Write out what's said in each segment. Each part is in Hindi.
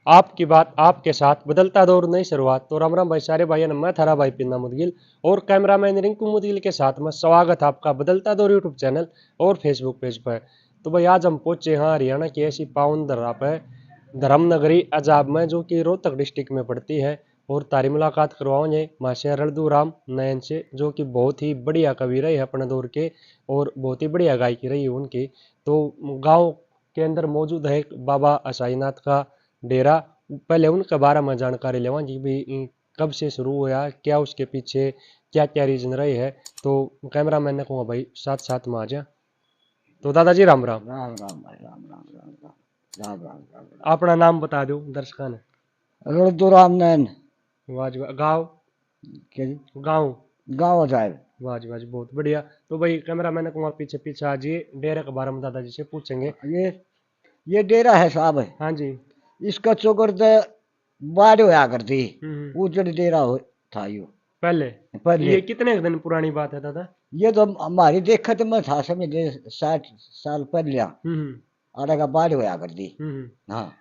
आपकी बात आपके साथ बदलता दौर नई शुरुआत। तो राम राम भाई सारे भाई ने मैं थारा भाई पिन्ना मुदगिल और कैमरामैन रिंकू मुदगिल के साथ में स्वागत आपका बदलता दौर यूट्यूब चैनल और फेसबुक पेज पर। तो भाई आज हम पहुंचे हैं हरियाणा की ऐसी पावन धरा पर धर्म नगरी अजाब में जो कि रोहतक डिस्ट्रिक्ट में पड़ती है। और तारी मुलाकात करवाओगे मास्टर रड़दू राम नयन से जो कि बहुत ही बढ़िया कवि रहे हैं अपने दौर के और बहुत ही बढ़िया गायकी रही है उनकी। तो गांव के अंदर मौजूद है बाबा असाईनाथ का डेरा। पहले उनके बारे में जानकारी लेवा जी भी कब से शुरू हुआ क्या उसके पीछे क्या क्या रीजन रहे है। तो कैमरा मैन ने कहूँगा भाई साथ साथ में आ जा। तो दादाजी राम राम। राम राम भाई राम राम राम राम राम राम राम अपना नाम बता दो दर्शकों ने। राम रुद्र राम नैन वाज गाँव के गाँव गाँव साहब। वाज वाज बहुत बढ़िया। तो भाई कैमरा मैन ने कहूँगा पीछे पीछे आ जाइए डेरे के बारे में दादाजी से पूछेंगे। ये ये डेरा है साहब। हाँ जी। इसका चौकड़ बाढ़ होया करती हम्म। उजड़ डेरा हो था यो पहले पहले। ये कितने दिन पुरानी बात है दादा। ये तो हमारी देखत में था समझ 60 साल पहले हम्म आड़ा का बाढ़ होया करती। हम्म। हाँ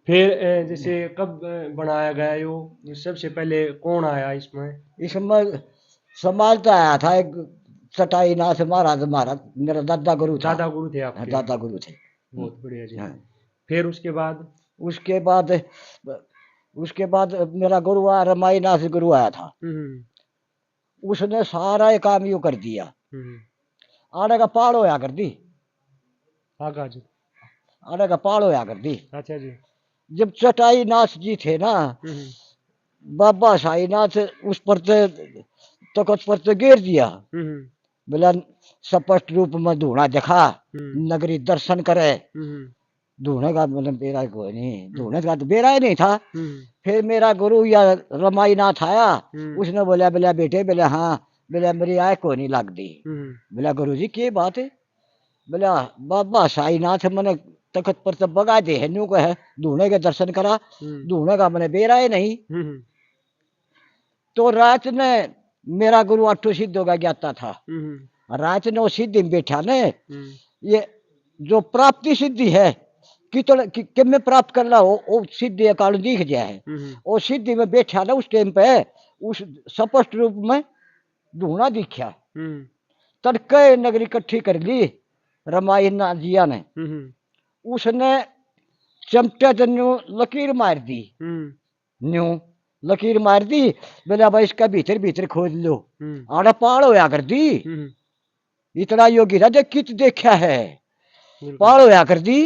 फिर जैसे कब बनाया गया यो सबसे पहले कौन आया इसमें। इसमें संभालता आया था एक चटाई नाथ महाराज महाराज मेरा दादा गुरु था। दादा गुरु थे हाँ, आपके। दादा गुरु थे। बहुत बढ़िया जी। हाँ। फिर उसके बाद। उसके बाद उसके बाद मेरा गुरु आया रमाईनाथ गुरु आया था। हम्म उसने सारा ये काम यूं कर दिया। हम्म। आड़े का पाड़ होया कर दी। आगा जी। आड़े का पाड़ होया कर दी। अच्छा जी। जब चटाई नाथ जी थे ना हम्म बाबा साईनाथ उस पर तखत पर तो गिर दिया। हम्म बोला स्पष्ट रूप में धूना देखा हम्म नगरी दर्शन करे। हम्म धूने का मतलब बेरा कोई नहीं धूने का तो बेरा ही नहीं था। हम्म फिर मेरा गुरु या रमाईनाथ आया हम्म उसने बोला बोला बेटे बोला हाँ बोला मेरी आय को नहीं लग दी। हम्म बोला गुरु जी क्या बात है। बोला बाबा साईनाथ मैंने तखत पर तो बगा दे है न्यू को है धूने के दर्शन करा धूने का मैंने बेरा ही नहीं। हम्म तो रात में मेरा गुरु अट्ठू सिद्ध होगा ज्ञाता था। रात ने वो सिद्धि में बैठा ने ये जो प्राप्ति सिद्धि है कि में प्राप्त करना हो वो सिद्धि अकाल दिख गया है। वो सिद्धि में बैठा ना उस टाइम पे उस स्पष्ट रूप में ढूंढना दिखा। तड़के नगरी इकट्ठी कर ली रमाईनाथ जिया ने। उसने चमटे तो न्यू लकीर मार दी। न्यू लकीर मार दी बोला भाई इसका भीतर भीतर खोद लो। आड़ा पाड़ होया कर दी। इतना योगी राजा कित देखा है पाड़ होया कर दी।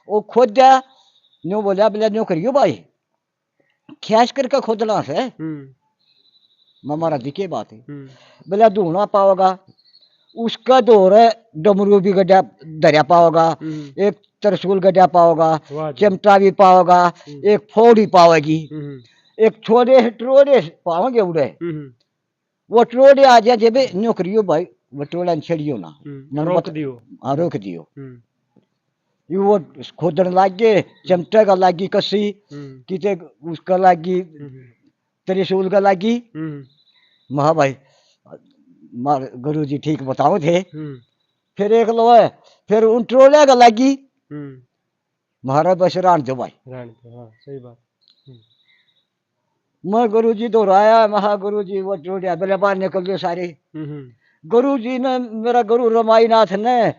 वो खोदा न्यू बोला बोला न्यू करियो भाई ख्यास करके खोदना से हमारा दिखे बात है। बोला ढूंढना पाओगा उसका दौर है डमरू भी गड्ढा दरिया पाओगा एक तरसूल गड्ढा पाओगा चिमटा भी पाओगा एक फोड़ी पाओगी एक छोटे ट्रोडे पाओगे उड़े वो ट्रोडे आ जाए जब नौकरियो भाई वो टोला छड़ियो ना रोक दियो। हाँ रोक दियो। वो खोदन लग गए चिमटे का लागी कसी किते उसका लागी त्रिशूल का लागी। महा भाई गुरु जी ठीक बताओ थे। फिर एक लो है फिर उन ट्रोले का लगी महाराज बस रान दो भाई। हाँ सही बात। मैं गुरु जी दोहराया महा गुरु जी वो ट्रोलिया बोले बाहर निकल गए सारे। गुरु जी ने मेरा गुरु रमाईनाथ ने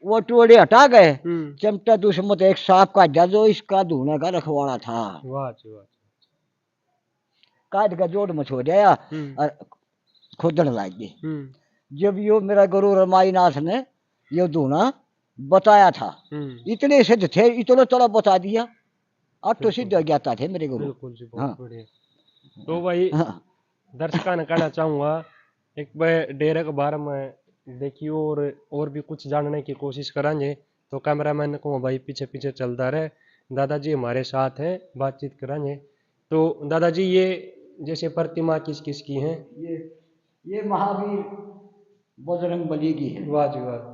वो टोड़े हटा गए चिमटा दुश्मन एक सांप का जो इसका धूने का रखवाड़ा था। काट का जोड़ में छोड़ दिया और खोदन लग गई। जब यो मेरा गुरु रमाईनाथ ने ये धूना बताया था इतने सिद्ध थे इतना थोड़ा बता दिया अब तो सिद्ध ज्ञाता थे मेरे गुरु। बिल्कुल जी बहुत बढ़िया। तो भाई दर्शकों ने कहना चाहूँगा एक बार डेरे के बारे में देखिए और भी कुछ जानने की कोशिश करेंगे। तो कैमरामैन को भाई पीछे पीछे चलता रहे दादाजी हमारे साथ हैं बातचीत करेंगे। तो दादाजी ये जैसे प्रतिमा किस किस की हैं। ये महावीर बजरंग बली की है। वाह जी वाह।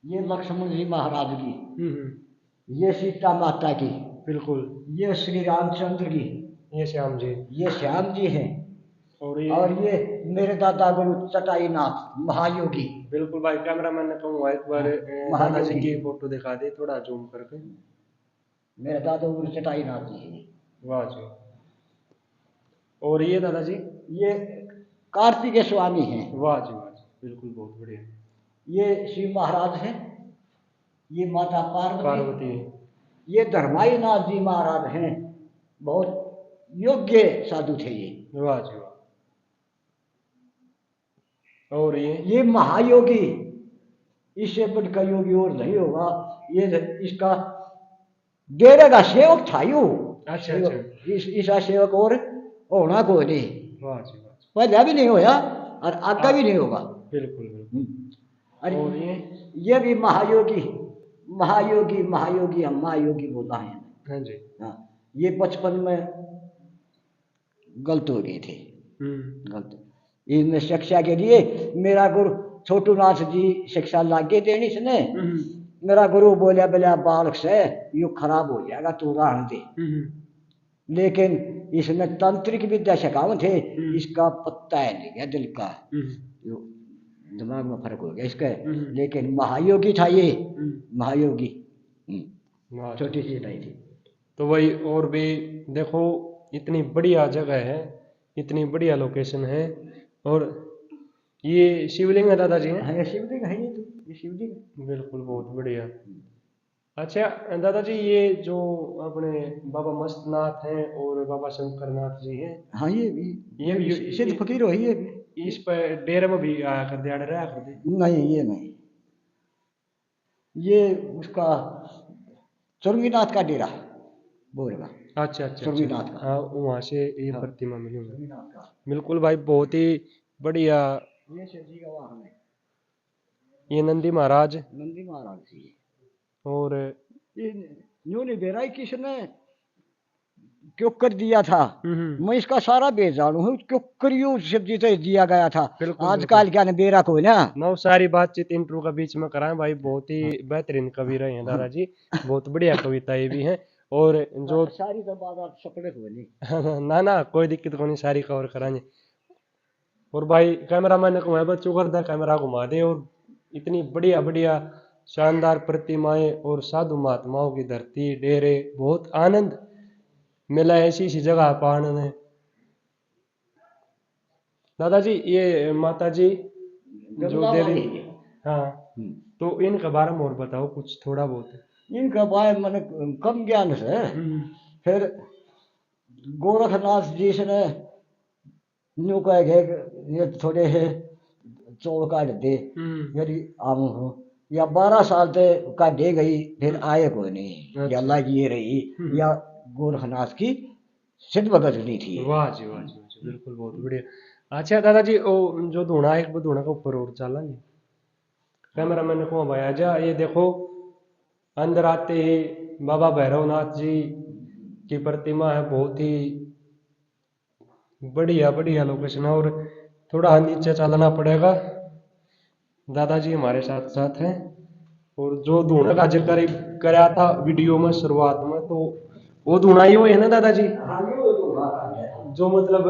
ये लक्ष्मण जी महाराज की ये सीता माता की बिल्कुल ये श्री रामचंद्र की ये श्याम जी हैं और ये मेरे दादा गुरु चटाई नाथ महायोगी। बिल्कुल भाई कैमरामैन ने कहूँगा एक बार दादाजी की फोटो दिखा दे थोड़ा जूम करके। मेरे दादा गुरु चटाई नाथ जी है। वाह जी। और ये दादाजी? ये कार्तिकेय स्वामी हैं। वाह जी वाह जी, बिल्कुल बहुत बढ़िया। ये शिव महाराज हैं। ये माता पार्वती। पार्वती है। ये धर्माई नाथ जी महाराज हैं, बहुत योग्य साधु थे ये। वाह जी वाह। और ये महायोगी, इससे बढ़कर योगी और नहीं होगा। ये इसका डेरे का सेवक था यू। अच्छा अच्छा। इसका सेवक और होना कोई नहीं। वाह जी वाह। पहले भी नहीं होया और आगे भी नहीं होगा। बिल्कुल बिल्कुल। अरे और ये भी महायोगी, महायोगी महायोगी, हम महायोगी बोला है। हाँ जी। हाँ, ये बचपन में गलत हो गए थे। गलत इनमें शिक्षा के लिए मेरा गुरु छोटू नाथ जी शिक्षा लागे देनी इसने। मेरा गुरु बोला बोला बालक से यू खराब हो जाएगा, तू रहने दे। लेकिन इसने तांत्रिक विद्या सिखाओ थे, इसका पत्ता है नहीं गया दिल का, दिमाग में फर्क हो गया इसका। लेकिन महायोगी था ये, महायोगी। छोटी सी लाई थी। तो वही, और भी देखो इतनी बढ़िया जगह है, इतनी बढ़िया लोकेशन है। और ये शिवलिंग है दादाजी हैं? हाँ, ये शिवलिंग है। ये शिवलिंग बिल्कुल बहुत बढ़िया। अच्छा दादाजी, ये जो अपने बाबा मस्तनाथ हैं और बाबा शंकरनाथ जी हैं, हाँ ये भी सिद्ध फकीर हो। ये भी इस पर डेरे में भी आया कर दे, आड़े रहा कर दे? नहीं, ये नहीं, ये उसका सुरवीनाथ का डेरा बोलेगा। अच्छा अच्छा सुरवीनाथ का। हाँ, वहाँ से ये हाँ, प्रतिमा मिली हुई। सुरवीनाथ का। बिल्कुल भाई, बहुत ही बढ़िया। ये शिव जी का वाहन है। ये नंदी महाराज। नंदी महाराज जी। और ये न्यू नहीं दे रहा है, किसने क्यों कर दिया था। मैं इसका सारा बेजान हूँ, क्यों करियो शिव जी से दिया गया था। आजकल क्या दे रहा कोई ना। नौ सारी बातचीत इंट्रो का बीच में कराएं भाई, बहुत ही बेहतरीन कवि रहे हैं दादाजी, बहुत बढ़िया कविताएं भी हैं। और जो सारी तो बात सपने हुए नहीं। ना ना कोई दिक्कत को नहीं, सारी कवर कराएंगे। और भाई कैमरा मैन को है बच्चों कर दे, कैमरा घुमा दे। और इतनी बढ़िया बढ़िया शानदार प्रतिमाएं और साधु महात्माओं की धरती, डेरे, बहुत आनंद मिला ऐसी सी जगह पहाड़ में। दादाजी ये माता जी जो देवी, हाँ, तो इनके बारे में और बताओ कुछ थोड़ा बहुत। इनका बारे मैंने कम ज्ञान से। फिर गोरखनाथ जी से न्यू कह गए ये थोड़े है चौड़ काट दे, यदि आम हो या 12 साल से काटे गई, फिर आए कोई नहीं। या अल्लाह जी ये रही या गोरखनाथ की सिद्ध बदलनी थी। वाह जी वाह जी, बिल्कुल बहुत बढ़िया। अच्छा दादाजी, ओ जो धूना एक धूना का ऊपर और चला नहीं, कैमरा मैन को भाई आजा, ये देखो अंदर आते ही बाबा भैरवनाथ जी की प्रतिमा है, बहुत ही बढ़िया बढ़िया लोकेशन है। और थोड़ा नीचे चलना पड़ेगा, दादाजी हमारे साथ साथ हैं। और जो धूना का जिक्र कराया था वीडियो में शुरुआत में, तो वो धूना ही है ना दादाजी, जो मतलब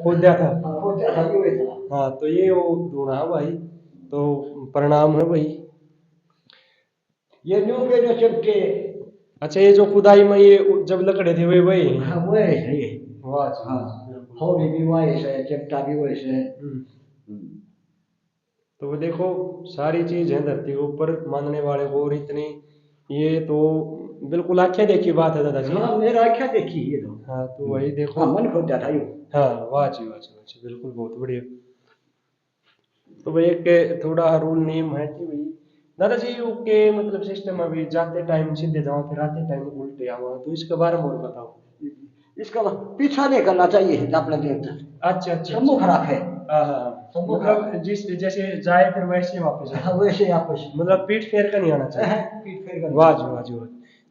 खोदा था। हाँ, तो ये वो धूना है भाई, तो प्रणाम है भाई। ये न्यू के जो चिपके। अच्छा, ये जो खुदाई में ये जब लकड़े थे वे वही? हाँ वो है ये। वाह जी। हाँ, हौली भी वही से, चिपटा भी वही से। तो वो देखो सारी चीज है धरती के ऊपर मानने वाले को। और इतनी, ये तो बिल्कुल आंखें देखी बात है दादाजी। हाँ, मेरा आंखें देखी ये तो। हाँ, तो वही देखो। हाँ, मन खोदा था ये। हाँ, वाह जी वाह जी, बिल्कुल बहुत बढ़िया। तो भाई एक थोड़ा रूल नियम है कि भाई दादाजी के मतलब सिस्टम अभी जाते टाइम सीधे जाओ, फिर आते टाइम उल्टे आओ, तो इसके बारे में और बताओ। इसका पीछा नहीं करना चाहिए अपने देवता। अच्छा अच्छा, सम्मुख रखे। हाँ, मतलब जिस जैसे जाए फिर वैसे वापस आए। हाँ, वैसे वापस, मतलब पीठ फेर कर नहीं आना चाहिए। पीठ फेर कर। वाह जी वाह जी वाह।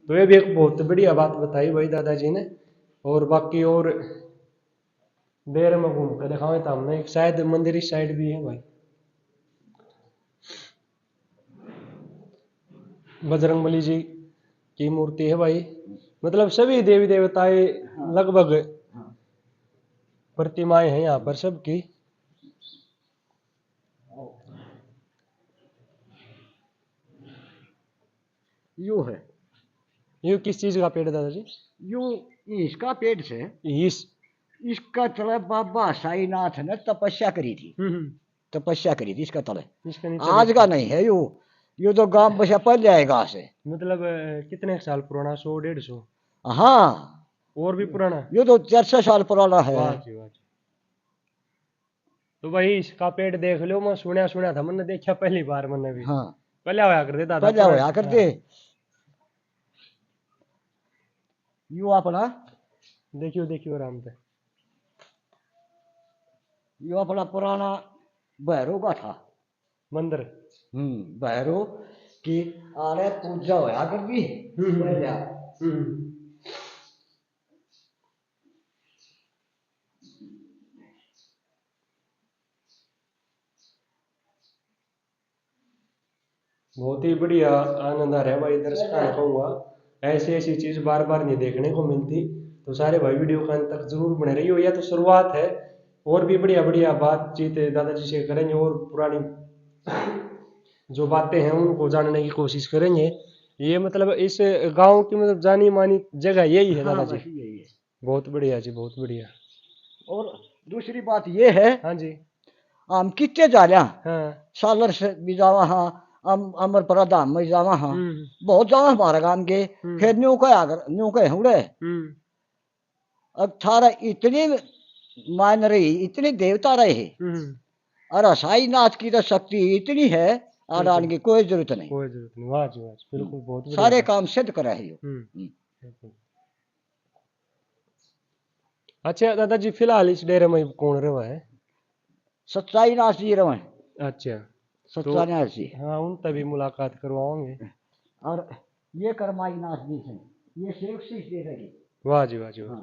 तो ये भी एक बहुत बढ़िया बात बताई भाई दादाजी ने। और बाकी और देर में घूम कर दिखाओ तो हमने, एक शायद मंदिर इस साइड भी है भाई, बजरंगबली जी की मूर्ति है भाई। मतलब सभी देवी देवताएं लगभग प्रतिमाएं हैं यहाँ पर सबकी। यू है ये किस चीज का पेड़ है दादाजी? यूं इसका पेड़ से इस इसका तले बाबा साईनाथ ने तपस्या करी थी, तपस्या करी थी इसका तले। इसके नीचे आज का नहीं है यू तो गांव बसा पहले आएगा से। मतलब कितने साल पुराना? 100 150? हाँ और भी पुराना? ये तो 400 साल पुराना है। वाह जी वाह जी। तो भाई इसका पेड़ देख लो, मैं सुना सुना था, मैंने देखा पहली बार, मैंने भी हाँ पहले होया करते दादा पहले पुराने। होया करते। यू अपना देखियो देखियो आराम से। यू अपना पुराना भैरव का था मंदिर। भैरव की आरे पूजा होया करती पहले। बहुत ही बढ़िया आनंद आ रहा है भाई, दर्शक कहूँगा ऐसी ऐसी चीज बार बार नहीं देखने को मिलती। तो सारे भाई वीडियो का अंत तक जरूर बने रहिए, या तो शुरुआत है, और भी बढ़िया बढ़िया बातचीत दादाजी से करेंगे और पुरानी जो बातें हैं उनको जानने की कोशिश करेंगे। ये मतलब इस गांव की मतलब जानी मानी जगह यही है दादाजी? यही है। बहुत बढ़िया जी, बहुत बढ़िया। और दूसरी बात ये है, हाँ जी। हम कितने जा रहे हैं हाँ। सालर से भी जावा हाँ, अमरपुरा धाम में जावा हाँ, बहुत जावा हमारा गांव के। फिर न्यू कहे हुड़े अब थारा इतनी मान रही, इतनी देवता रहे, और साईनाथ की तो शक्ति इतनी है, आने की कोई जरूरत नहीं। कोई जरूरत नहीं। वाह जी वाह, बिल्कुल बहुत बढ़िया। सारे काम सिद्ध करे है। अच्छा दादाजी, फिलहाल इस डेरे में कौन रहा है? सच्चाई नाथ जी रवन। अच्छा। सच्चाई नाथ जी। हाँ, उन तभी मुलाकात करवाओगे। और ये करमाई नाथ जी से, ये सिर्फ शीश दे रही। वाह जी वाह जी वाह।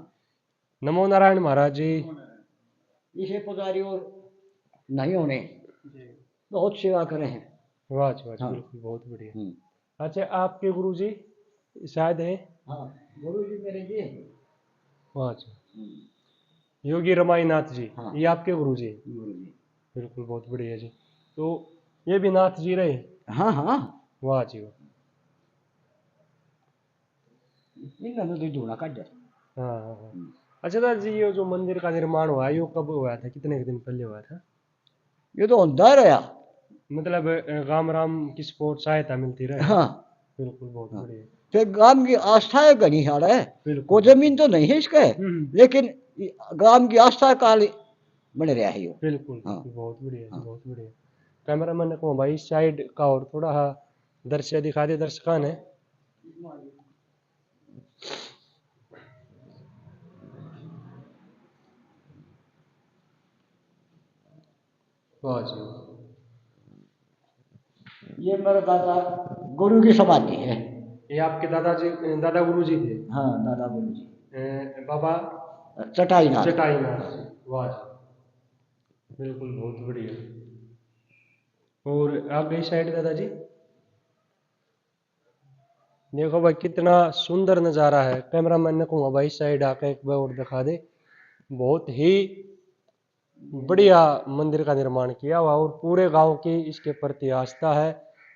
नमो नारायण महाराज जी। इसे पुजारी और नहीं होने बहुत सेवा करे हैं। वाह जी वाह जी, बिल्कुल बहुत बढ़िया। अच्छा, आपके गुरु जी शायद है? हाँ गुरु जी मेरे जी। वाह जी। योगी रमाईनाथ जी। ये आपके गुरु जी? बिल्कुल बहुत बढ़िया जी। तो ये भी नाथ जी रहे? हाँ हाँ। वाह जी वाह। हाँ हाँ हाँ। अच्छा दादा जी, ये जो मंदिर का निर्माण हुआ है, ये कब हुआ था, कितने दिन पहले हुआ था? ये तो अंदर है। मतलब राम राम की सपोर्ट सहायता मिलती रहे? हाँ बिल्कुल बहुत बढ़िया। फिर गांव की आस्था है घनीहार है, कोई जमीन तो नहीं है इसके, लेकिन गांव की आस्था काल बने रहा है। बिल्कुल बहुत बढ़िया, बहुत बढ़िया। कैमरा मैन ने कहा भाई इस साइड का और थोड़ा दृश्य दिखा दे दर्शकान है। वाह जी। ये मेरे दादा गुरु की समाधि है। ये आपके दादाजी, दादा गुरु जी थे? हाँ दादा गुरु जी। बाबा चटाई नाथ। चटाई नाथ जी। वाह जी, बिल्कुल बहुत बढ़िया। और आगे साइड दादाजी देखो भाई, कितना सुंदर नज़ारा है। कैमरामैन ने कहूँगा भाई साइड आके एक बार और दिखा दे। बहुत ही बढ़िया मंदिर का निर्माण किया हुआ, और पूरे गांव की इसके प्रति आस्था है,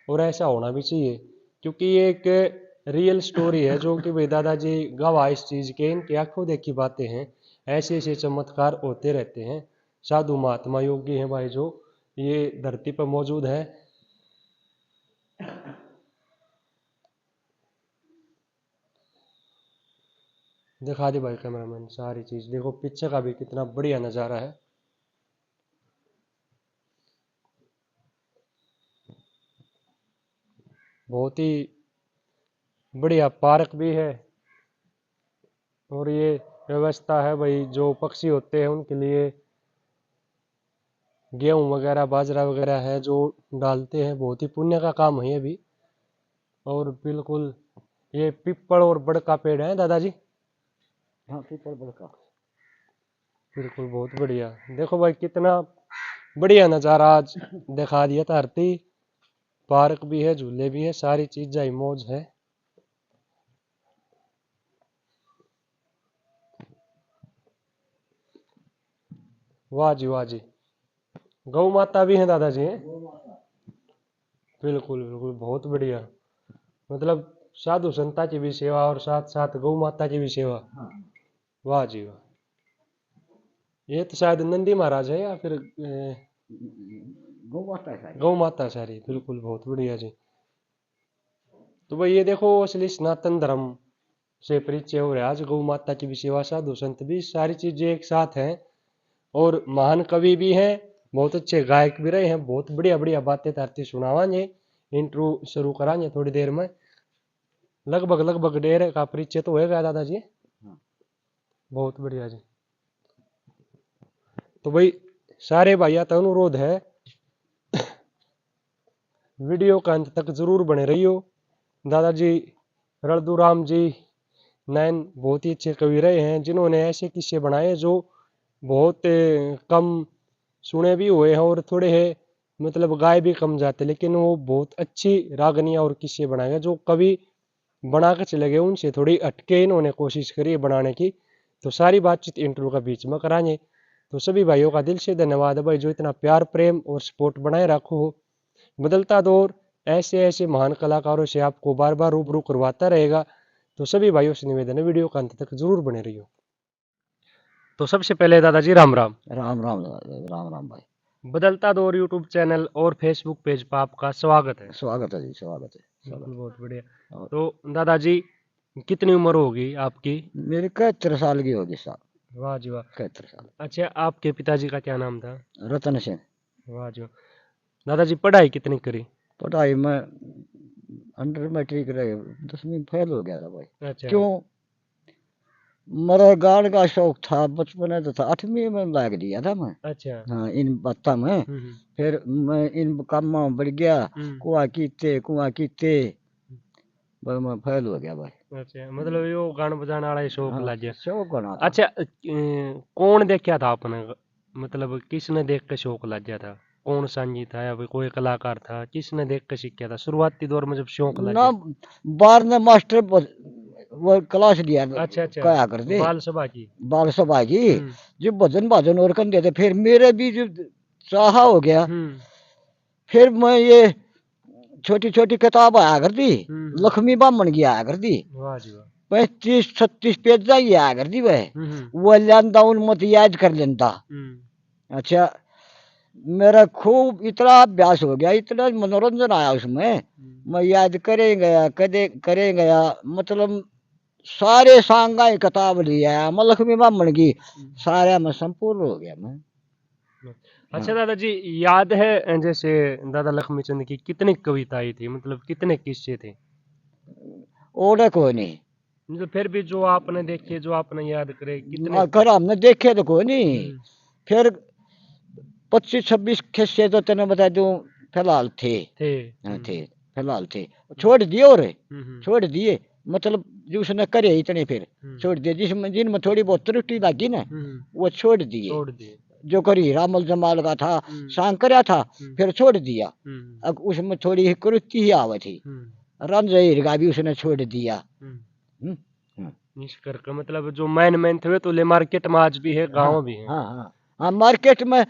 और ऐसा होना भी चाहिए, क्योंकि ये एक रियल स्टोरी है जो कि भाई दादाजी गवाह इस चीज़ के, इनकी आंखों देखी बातें हैं। ऐसे ऐसे चमत्कार होते रहते हैं। साधु महात्मा योगी हैं भाई जो ये धरती पर मौजूद है। दिखा दे भाई कैमरामैन सारी चीज। देखो पीछे का भी कितना बढ़िया नज़ारा है। बहुत ही बढ़िया पार्क भी है, और ये व्यवस्था है भाई, जो पक्षी होते हैं उनके लिए गेहूं वगैरह बाजरा वगैरह है जो डालते हैं। बहुत ही पुण्य का काम है ये भी। और बिल्कुल ये पीपल और बड़ का पेड़ है दादाजी? हाँ पीपल बड़ का। बिल्कुल बहुत बढ़िया। देखो भाई कितना बढ़िया नज़ारा आज दिखा दिया था। धरती पार्क भी है, झूले भी है, सारी चीज जाई मौज है। वाह जी वाह जी। गौ माता भी है दादाजी हैं? बिल्कुल बिल्कुल बहुत बढ़िया। मतलब साधु संता की भी सेवा और साथ साथ गौ माता की भी सेवा। हाँ। वाह जी वाह। ये तो शायद नंदी महाराज है या फिर गौ माता है। गौ माता सारी, बिल्कुल बहुत बढ़िया जी। तो भाई ये देखो असली सनातन धर्म से परिचय हो रहा है आज, गौ माता की भी सेवा, साधु संत भी, सारी चीजें एक साथ हैं। और महान कवि भी हैं, बहुत अच्छे गायक भी रहे हैं, बहुत बढ़िया बढ़िया बातें धरती सुनावांगे। इंट्रो शुरू करांगे थोड़ी देर में। लगभग डेढ़ का परिचय तो होगा दादाजी। हाँ। बहुत बढ़िया जी। तो भाई सारे भाइयों का अनुरोध है वीडियो का अंत तक जरूर बने रहियो। दादाजी रड़दूराम जी नैन बहुत ही अच्छे कवि रहे हैं, जिन्होंने ऐसे किस्से बनाए जो बहुत कम सुने भी हुए हैं और थोड़े है मतलब गाए भी कम जाते, लेकिन वो बहुत अच्छी रागनियां और किस्से बनाए हैं जो कवि बना के चले गए, उनसे थोड़ी हटके इन्होंने कोशिश करी है बनाने की। तो सारी बातचीत इंटरव्यू का बीच में कराएंगे। तो सभी भाइयों का दिल से धन्यवाद है भाई, जो इतना प्यार प्रेम और सपोर्ट बनाए रखो हो। बदलता दौर ऐसे ऐसे महान कलाकारों से आपको बार बार रूबरू करवाता रहेगा। तो सभी भाइयों से निवेदन है वीडियो का अंत तक जरूर बने रहियो। तो सबसे पहले दादाजी राम राम। राम राम राम राम भाई। बदलता दौर यूट्यूब चैनल और फेसबुक पेज पर आपका स्वागत है। स्वागत है जी, स्वागत है। बिल्कुल, बहुत बढ़िया। और तो दादाजी कितनी उम्र होगी आपकी? मेरी 71 साल की होगी साहब। वाह जी वाह। 71 साल। अच्छा, आपके पिताजी का क्या नाम था? रतन सिंह। वाह जी वाह। दादाजी पढ़ाई कितनी करी? पढ़ाई में अंडर मैट्रिक रहे, 10वीं फेल हो गया था भाई। अच्छा। क्यों? मेरा गान का शौक था बचपन में, तो था 8वीं में लाग दिया था मैं। अच्छा। हाँ, इन बातों में फिर मैं इन कामों में बढ़ गया। कुआं कीते बस मैं फेल हो गया भाई। अच्छा, मतलब यो गान बजाने वाला ही शौक हाँ, लग गया। शौक बना था। अच्छा, कौन देखा था आपने, मतलब किसने देख के शौक लग गया था? कौन संगीत था या फिर कोई कलाकार था, किसने देख के सीखा था शुरुआती दौर में जब शौक लग ना, गया? बार ने मास्टर वो क्लास लिया अच्छा अच्छा, कहा कर दे बाल सभा की। बाल सभा की। हम्म जब भजन भाजन और कर देते, फिर मेरे भी जो चाहा हो गया। हम्म फिर मैं ये छोटी छोटी किताब आया करती, हम्म। लक्ष्मी बामन की आया करती, वाह जी वाह। 35-36 पेज जाइए आया करती वह। हम्म वो लेंदा उन मत याद कर लेता। हम्म। अच्छा, मेरा खूब इतना अभ्यास हो गया, इतना मनोरंजन आया उसमें। मैं याद करे गया, कदे करे गया, मतलब सारे सांगा किताब लिया मैं लक्ष्मी बामन की, सारे में संपूर्ण हो गया मैं। अच्छा दादाजी, याद है जैसे दादा लक्ष्मी चंद की कितनी कविताएं थी, मतलब कितने किस्से थे? ओढ़े को नहीं। मतलब फिर भी जो आपने देखे, जो आपने याद करे, कितने? अगर हमने देखे तो कोई नहीं। फिर 25-26 किस्से तो तेने बता दूं, फिलहाल थे। थे। हाँ, थे, फिलहाल थे। छोड़ दिए और हम्म छोड़ दिए, मतलब जो उसने करे इतने फिर छोड़ दिए। जिसमें जिनमें थोड़ी बहुत त्रुटि लगी ना, वो छोड़ दिए। छोड़ दिए। जो करी रामल जमाल का था, सांग करया था, फिर छोड़ दिया। अब उसमें थोड़ी कृति ही आवे थी। रंजईर का भी उसने छोड़ दिया। इस करके मतलब जो मैन थे तो ले मार्केट में आज भी है, गाँव भी है। हाँ हाँ हाँ, मार्केट में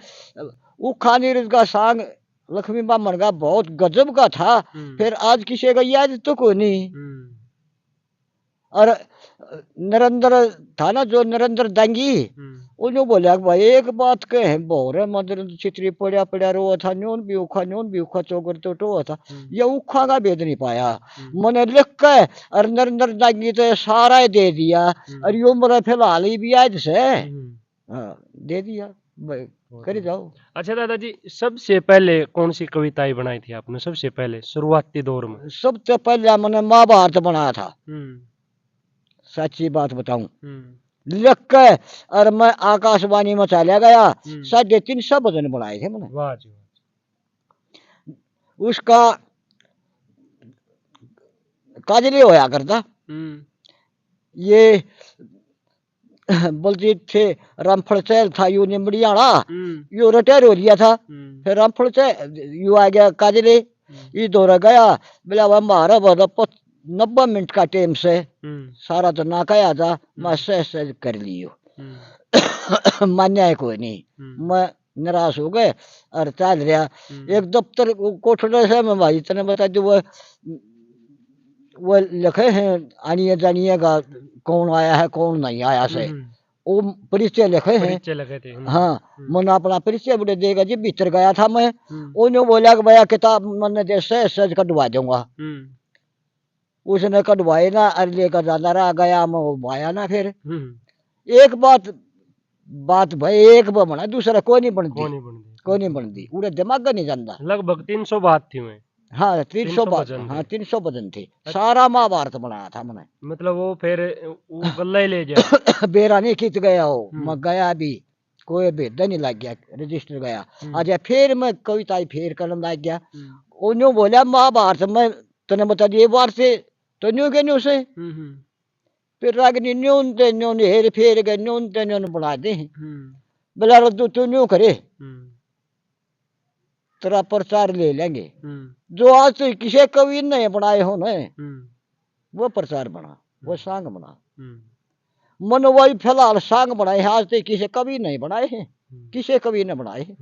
उखा नीरज का सांग लक्ष्मी बामन का बहुत गजब का था। फिर आज किसी का याद तो को नहीं। और नरेंद्र था ना, जो नरेंद्र दांगी, उन्होंने बोला कि भाई एक बात कहे बोरे मंदिर चित्री पड़ा पड़ा रो था, न्योन भी उखा चौकर तो टो था, ये उखा का भेद नहीं पाया। मैंने लिख के और नरेंद्र दांगी तो सारा ही दे दिया, और यो मेरा फिलहाल ही भी आज से हाँ दे दिया भाई, कर जाओ। अच्छा दादाजी, सबसे पहले कौन सी कविताएं बनाई थी आपने सबसे पहले शुरुआती दौर में? सबसे पहले मैंने महाभारत बनाया था, सच्ची बात बताऊं। लिख के और मैं आकाशवाणी में चला गया, 350 भजन बनाए थे मैंने। वाह जी। उसका काजली होया करता। ये बलजीत थे, रामफल चैल था, यू निमड़ियाड़ा, यू रिटायर हो लिया था। फिर रामफल चैल यू आ गया काजली, ये दौरा गया। बोला वह हमारा 90 मिनट का टाइम से सारा तो ना कहा था, मैं सहज कर लियो। मान्या है कोई नहीं, मैं निराश हो गए और चल रहा। एक दफ्तर कोठड़े से मैं भाई इतने बता दो, वो लिखे हैं आनिए जानिए का कौन आया है कौन नहीं आया से वो परिचय लिखे हैं। परिचय लगे थे। हाँ मैंने अपना परिचय बोले देगा जी भीतर गया था मैं उन्होंने बोला कि भैया किताब मैंने जैसे सज कटवा दूंगा। उसने कटवाए ना अरे लेकर जाता रहा गया मैं वो आया ना फिर एक बात भाई एक बार बना दूसरा कोई नहीं बनती कोई नहीं बनती पूरे दिमाग का नहीं जानता। लगभग 300 बात थी मैं। हाँ 300 बात हाँ 300 वजन थी। सारा महाभारत बनाया था मैंने। मतलब वो फिर वो गल्ला ही ले गया बेरा नहीं खींच गया हो मैं गया भी कोई भेद नहीं लग गया रजिस्टर गया। आज फिर मैं कविता फिर करने लग गया। उन्होंने बोला महाभारत में तूने बता दिए बार से तो न्यू के न्यू से फिर रागनी न्यून ते न्यून हेर फेर गए न्यून ते न्यून बना दे बोला तू न्यू करे तेरा प्रचार ले लेंगे। जो आज तो किसी कवि ने बनाए हो ना वो प्रचार बना वो सांग बना मन वही फिलहाल सांग बनाए आज तो किसी कवि नहीं बनाए हैं किसी कवि ने बनाए हैं।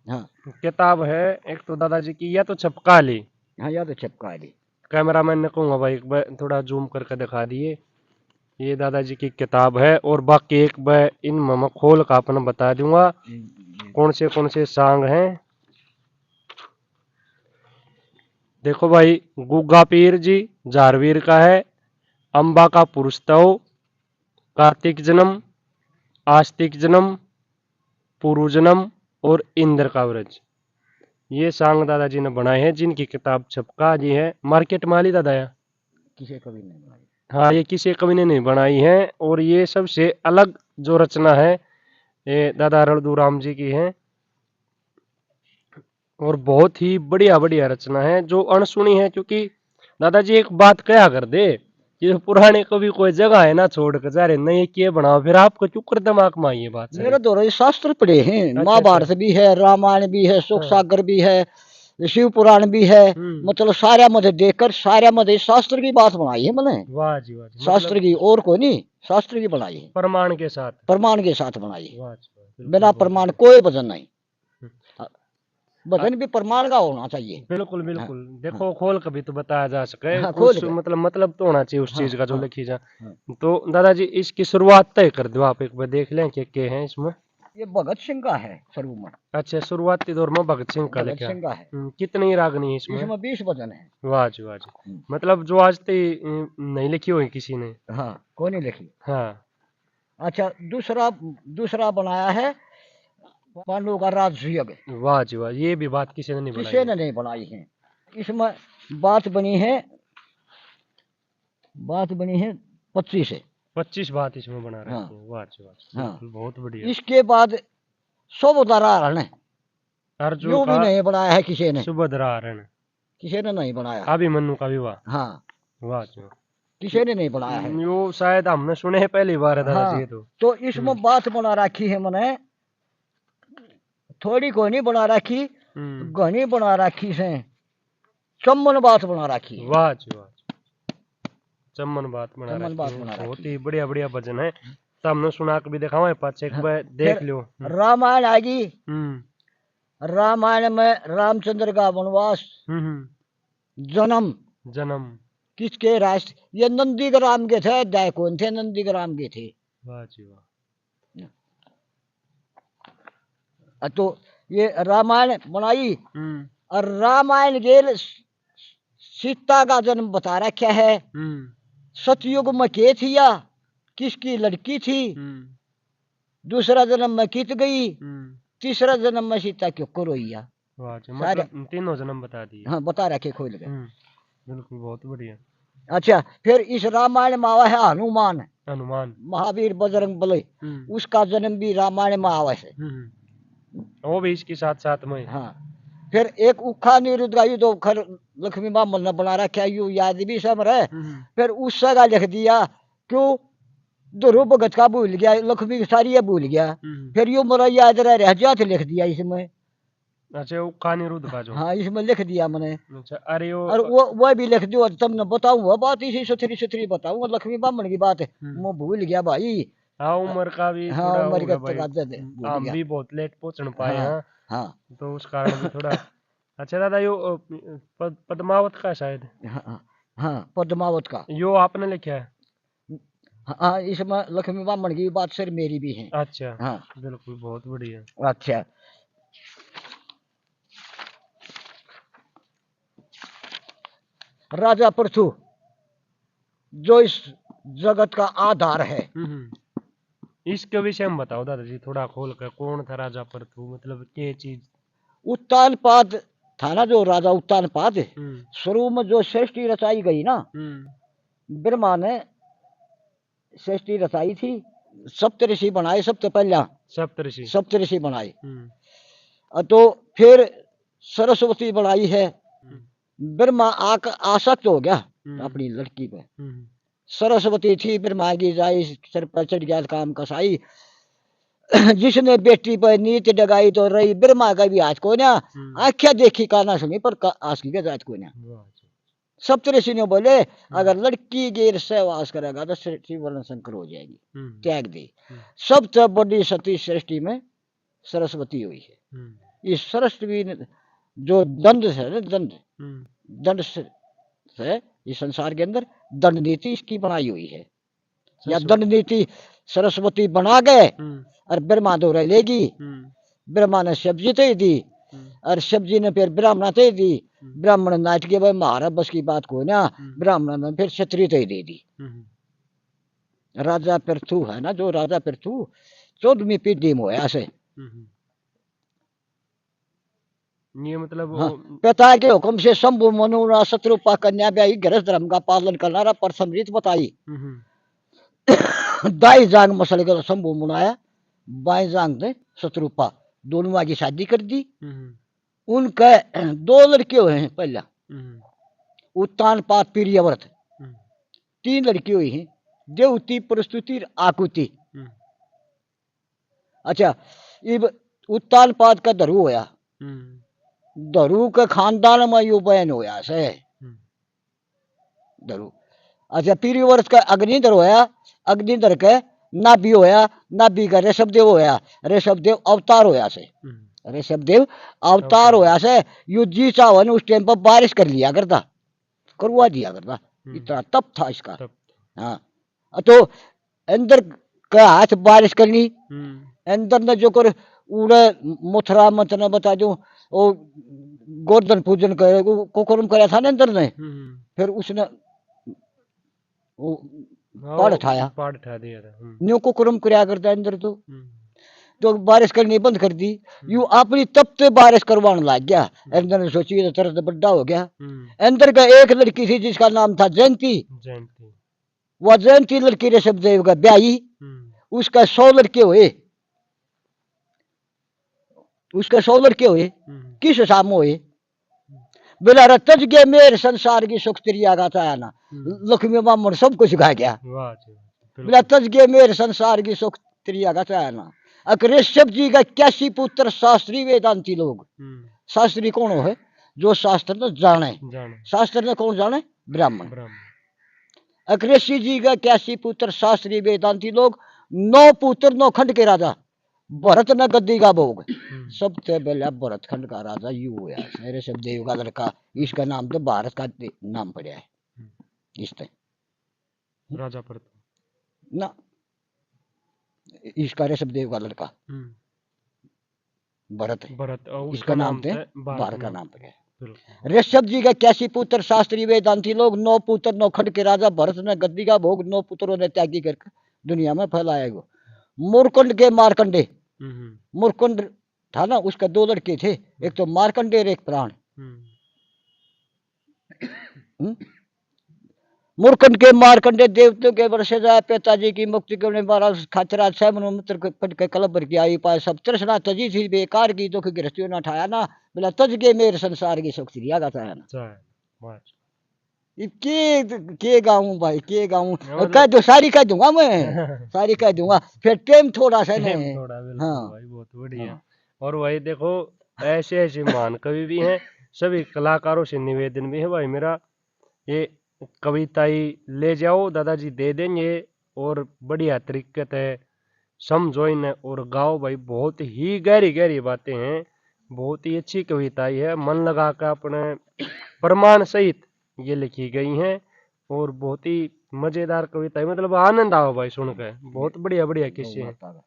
हाँ किताब है एक तो दादाजी की या तो छपका ली। हाँ या तो छपका ली। कैमरामैन ने कहूँगा भाई थोड़ा जूम करके दिखा दिए। ये दादाजी की किताब है और बाकी एक मैं इन मैं खोल का अपना बता दूंगा कौन से सांग हैं। देखो भाई गुग्गा पीर जी जारवीर का है, अंबा का पुरुषतव, कार्तिक जन्म, आस्तिक जन्म, पूर्व जन्म और इंद्र का व्रज। ये सांग दादाजी ने बनाए हैं जिनकी किताब छपका जी है मार्केट माली दादाया किसी कवि ने बनाई। हाँ ये किसी कवि ने नहीं बनाई है और ये सबसे अलग जो रचना है ये दादा रड़दूराम जी की है और बहुत ही बढ़िया बढ़िया रचना है जो अनसुनी है। क्योंकि दादाजी एक बात कहा कर दे कि पुराने कवि कोई जगह है ना छोड़ कर जा रहे नहीं किए बनाओ फिर आपको चुकर दिमाग में आई ये बात। मेरे दौरे शास्त्र पढ़े हैं महाभारत भी है रामायण भी है सुख सागर भी है शिव पुराण भी है मतलब सारे मध्य देखकर सारे मध्य शास्त्र की बात बनाई है मैंने। वाह जी वाह शास्त्र की और कोई नहीं शास्त्र की बनाई है प्रमाण के साथ बनाई है बिना प्रमाण कोई वजन नहीं वजन भी प्रमाण का होना चाहिए। बिल्कुल बिल्कुल देखो खोल कभी तो बताया जा सके कुछ मतलब तो होना चाहिए उस चीज का जो लिखी जा। तो दादाजी इसकी शुरुआत तय कर दो आप एक बार देख लें क्या है इसमें। ये भगत सिंह का है शुरू में। अच्छा शुरुआती दौर में भगत सिंह का लिखा है। कितनी रागनी है इसमें 20 वजन है। वाह जी वाह जी मतलब जो आज तक नहीं लिखी हुई किसी ने। हाँ कौन नहीं लिखी। हाँ अच्छा दूसरा बनाया है पांडु का राजयोग। वाह जी वाह ये भी बात किसी ने नहीं बनाई है। इसमें बात बनी है 25 बात इसमें बना रही है। वाह जी वाह हाँ बहुत बढ़िया। इसके बाद सुभद्राहरण अर्जुन जो भी नहीं बनाया है किसी ने। सुभद्राहरण किसी ने नहीं बनाया। अभिमन्यु का विवाह। हाँ वाह जी किसी ने नहीं बनाया है। यो शायद हमने सुने हैं पहली बार है दादाजी। तो इसमें बात बना रखी है मैंने थोड़ी कोई नहीं बना रखी घनी बना रखी से चम्मन बात बना रखी। वाह जी वाह चम्मन बात बना रखी बहुत ही बढ़िया बढ़िया भजन है। तो हमने सुना के भी देखा हुआ पाँच एक बार देख लो। रामायण आएगी रामायण में रामचंद्र का वनवास जन्म किसके राष्ट्र ये नंदीग्राम के थे अध्याय कौन थे नंदीग्राम के थे। वाह जी वाह तो ये रामायण बनाई और रामायण के सीता का जन्म बता रखा है। सतयुग में के थी या किसकी लड़की थी दूसरा जन्म में कित गई तीसरा जन्म में सीता क्यों को रोइया। मतलब तीनों जन्म बता दिए। हाँ बता रखे खोल गए बिल्कुल बहुत बढ़िया। अच्छा फिर इस रामायण में आवा है हनुमान महावीर बजरंग बली उसका जन्म भी रामायण में आवा है वो भी इसके साथ साथ में। हाँ फिर एक उखा निरुद्ध का युद्ध खर लक्ष्मी बामन ने बना रखा यू याद भी सब रहे। फिर उस जगह लिख दिया क्यों ध्रुव भगत का भूल गया लक्ष्मी की सारी भूल गया फिर यू मेरा याद रह जात लिख दिया इसमें। अच्छा उखा निरुद्ध का जो हाँ इसमें लिख दिया मैंने। अच्छा अरे और वो भी लिख दो तुमने बताऊंगा बात इसी सुथरी बताऊंगा लक्ष्मी बामन की बात मैं भूल गया भाई। हाँ उम्र का भी हाँ उम्र का हम भी बहुत लेट पहुंच पाए हैं। हाँ तो उस कारण भी थोड़ा। अच्छा दादा यो पद्मावत का शायद हाँ, पद्मावत का। यो आपने लिखा है? हाँ, इसमें लक्ष्मी बामन की बात सर मेरी भी है। अच्छा, हाँ, बिल्कुल, बहुत बढ़िया। अच्छा। राजा पृथु जो इस जगत का आधार है। इसके विषय में बताओ दादाजी थोड़ा खोल कर, कौन था राजा पृथु, मतलब क्या चीज? उत्तानपाद था ना, जो राजा उत्तानपाद, हम्म शुरू में जो सृष्टि रचाई गई ना, हम्म ब्रह्मा ने सृष्टि रचाई थी। सप्तऋषि बनाए सबसे पहला, सप्तऋषि। सप्तऋषि बनाए। हम्म तो फिर सरस्वती बनाई है। हम्म ब्रह्मा आसक्त हो गया हम्म अपनी लड़की पे। हम्म सरस्वती थी ब्रह्मा की जाई, सर पर चढ़ गया काम कसाई। जिसने बेटी पर नीत डगाई तो रही ब्रह्मा का भी हाथ को ना। आख्या देखी का ना सुनी पर आसकी का जात को ना। वाह जी। सप्तऋषि ने बोले अगर लड़की गिर से वास करेगा तो सृष्टि वर्ण शंकर हो जाएगी, त्याग दी। सबसे बड़ी सती सृष्टि में सरस्वती हुई है। इस सरस्वती ने जो दंड है ना, दंड से इस संसार के अंदर दंड नीति इसकी बनाई हुई है। या दंड नीति सरस्वती बना गए और ब्रह्मा दो लेगी। ब्रह्मा ने सब्जी दे दी और सब्जी ने फिर ब्राह्मण दे दी। ब्राह्मण नाट के भाई महाराज बस की बात को ना, ब्राह्मण ने फिर क्षत्रिय दे दी। राजा पृथु है ना, जो राजा पृथु 14वीं पीढ़ी में होया से। ये मतलब हाँ, पिता के हुक्म से शंभु मनु शत्रुपा कन्या ब्याही गृहस्थ धर्म का पालन करना प्रथम रीत बताई। दाई जांग मसल के शंभु मुनाया, बाई जांग ने शत्रुपा, दोनों की शादी कर दी। उनके 2 लड़के हुए हैं। पहला उत्तानपाद प्रियव्रत, 3 लड़की हुई हैं, देवती प्रस्तुति आकुति। अच्छा, इब उत्तानपाद का धरु होया, धरु के खानदान में यू बहन होया से धरु। अच्छा, प्रियव्रत का अग्निधर होया, अग्निधर के नाभि होया, नाभि का ऋषभदेव होया, ऋषभदेव अवतार होया से। ऋषभदेव अवतार होया से यू जी चावन उस टाइम पर बारिश कर लिया करता, करवा दिया करता, इतना तप था इसका। हाँ, तो अंदर का हाथ बारिश करनी, अंदर ने जो कर उड़े मथुरा मत न बता जो वो गोवर्धन पूजन करे को कर्म कराया था ना अंदर ने। फिर उसने वो पाड़ उठा दिया था। न्यू को कर्म कराया करता अंदर तो बारिश करनी बंद कर दी। यू अपनी तब से बारिश करवाने लग गया। अंदर ने सोची तो तरह बड्डा हो गया। अंदर का एक लड़की थी जिसका नाम था जयंती। वह जयंती लड़की ऋषभदेव का ब्याही, उसका 100 लड़के हुए, उसके 100 लड़के हुए। किस हिसाब में हुए? बोला रतज गए मेरे संसार की सुख त्रिया गाता है ना, लक्ष्मी बामन सब कुछ गा गया। बोला तज गए मेरे संसार की सुख त्रिया गाता है ना। ऋषभ जी का 81 पुत्र शास्त्री वेदांती लोग। शास्त्री कौन है? जो शास्त्र न जाने। शास्त्र ने कौन जाने? ब्राह्मण। ऋषि जी का 81 पुत्र शास्त्री वेदांती लोग, 9 पुत्र 9 खंड के राजा। भरत न गद्दी का भोग। सबसे पहले भरत खंड का राजा यू हुआ है, ऋषभदेव का लड़का। इसका नाम तो भारत का नाम पड़ा है इसने, राजा पृथु ना, इसका ऋषभदेव का लड़का भरत है। इसका नाम थे भारत का नाम पड़ा है। ऋषभ जी का 81 पुत्र शास्त्री वेदांती लोग, 9 पुत्र 9 खंड के राजा। भरत ने गद्दी का भोग 9 पुत्रों ने त्यागी करके दुनिया में फैलाया। मुरकुंड के मारकंडे, मुरकुंड था ना, उसका 2 लड़के थे, एक तो मारकंडे और एक प्राण। मुरकुंड के मारकंडे देवताओं के वर्षे जाए, पिताजी की मुक्ति के बारा खाचरा 6 मित्र के कलब भर की आई पाए। सब तृष्णा तजी थी बेकार की, दुख गृहस्थियों ने उठाया ना। बोला तज के मेरे संसार की सुख त्रिया गाता है ना। के गाऊं भाई, के गाऊं, कह दो सारी कह दूंगा मैं, सारी कह दूंगा। फिर टाइम थोड़ा सा नहीं। हाँ भाई, बहुत बढ़िया। और वही देखो, ऐसे ऐसे महान कवि भी हैं। सभी कलाकारों से निवेदन भी है भाई मेरा, ये कविताएं ले जाओ दादाजी दे देंगे, और बढ़िया तरीके से समझो इन्हें और गाओ भाई। बहुत ही गहरी गहरी बातें हैं, बहुत ही अच्छी कविताएं है, मन लगा कर अपने प्रमाण सहित ये लिखी गई हैं। और बहुत ही मजेदार कविता है, मतलब आनंद आओ भाई सुन के, बहुत बढ़िया बढ़िया किस्से हैं।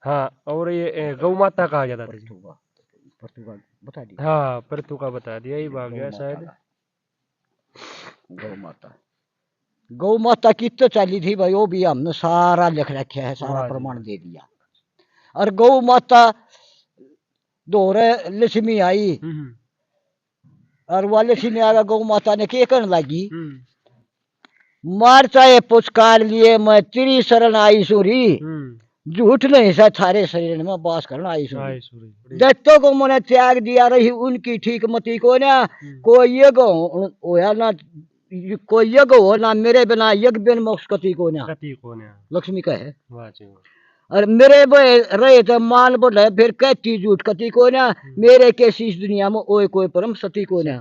हाँ, और ये गौ माता कहा जाता था जी। बता दी। हाँ, परतु का बता दिया, यही भाग गया शायद। गौ माता, गौ माता की तो चली थी भाई, वो भी हमने सारा लिख रखा है, सारा वाह जी प्रमाण वाह। दे दिया। और गौ माता दोहरे लक्ष्मी आई, और वह लक्ष्मी आगा गौ माता ने क्या करने लगी, मार चाहे पुचकार लिए मैं तेरी शरण आई सूरी, झूठ नहीं सा थारे शरीर में वास करना आई सूरी। दैत्यों को मैंने त्याग दिया, रही उनकी ठीक मती को ना, कोई यज्ञ होया ना, कोई यज्ञ हो ना मेरे बिना, यज्ञ बिन मोक्ष कति को ना। लक्ष्मी का है। और मेरे रहे थे मान बोले फिर कहती झूठ कति को ना, मेरे के शीश दुनिया में ओए कोई परम सती को ना।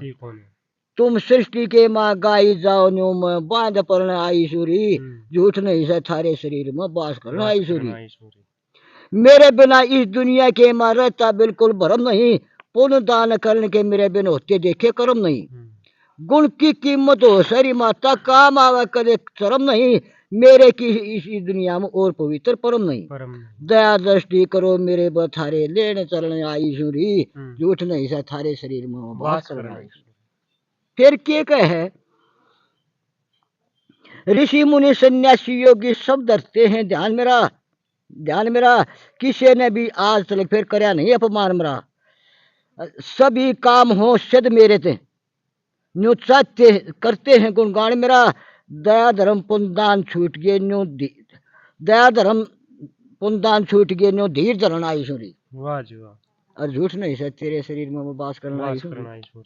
तुम सृष्टि के माँ गाई जाओ न्यू में बांध पर आई सूरी, झूठ नहीं से थारे शरीर में बास करना आई सूरी। मेरे बिना इस दुनिया के माँ रहता बिल्कुल भरम नहीं, पुण्य दान करने के मेरे बिन होते देखे कर्म नहीं। गुण की कीमत हो सरी माता, काम आवा कदे शर्म नहीं, मेरे की इसी दुनिया में और पवित्र परम नहीं। दया दृष्टि करो मेरे बथारे, लेने चलने आई सूरी, झूठ नहीं सा थारे शरीर में वास करना आई। फिर क्या कहे, ऋषि मुनि सन्यासी योगी सब डरते हैं ध्यान मेरा, ध्यान मेरा, किसी ने भी आज तक फिर करया नहीं अपमान मेरा। सभी काम हो सिद्ध मेरे ते, न्यू चाहते करते हैं गुणगान मेरा। दया धर्म पुनदान छूट गए न्यू, दया धर्म पुनदान छूट गए न्यू, धीर धरण आई सूरी। वाह जी वाह। और झूठ नहीं सर तेरे शरीर में वास करना आई सूरी।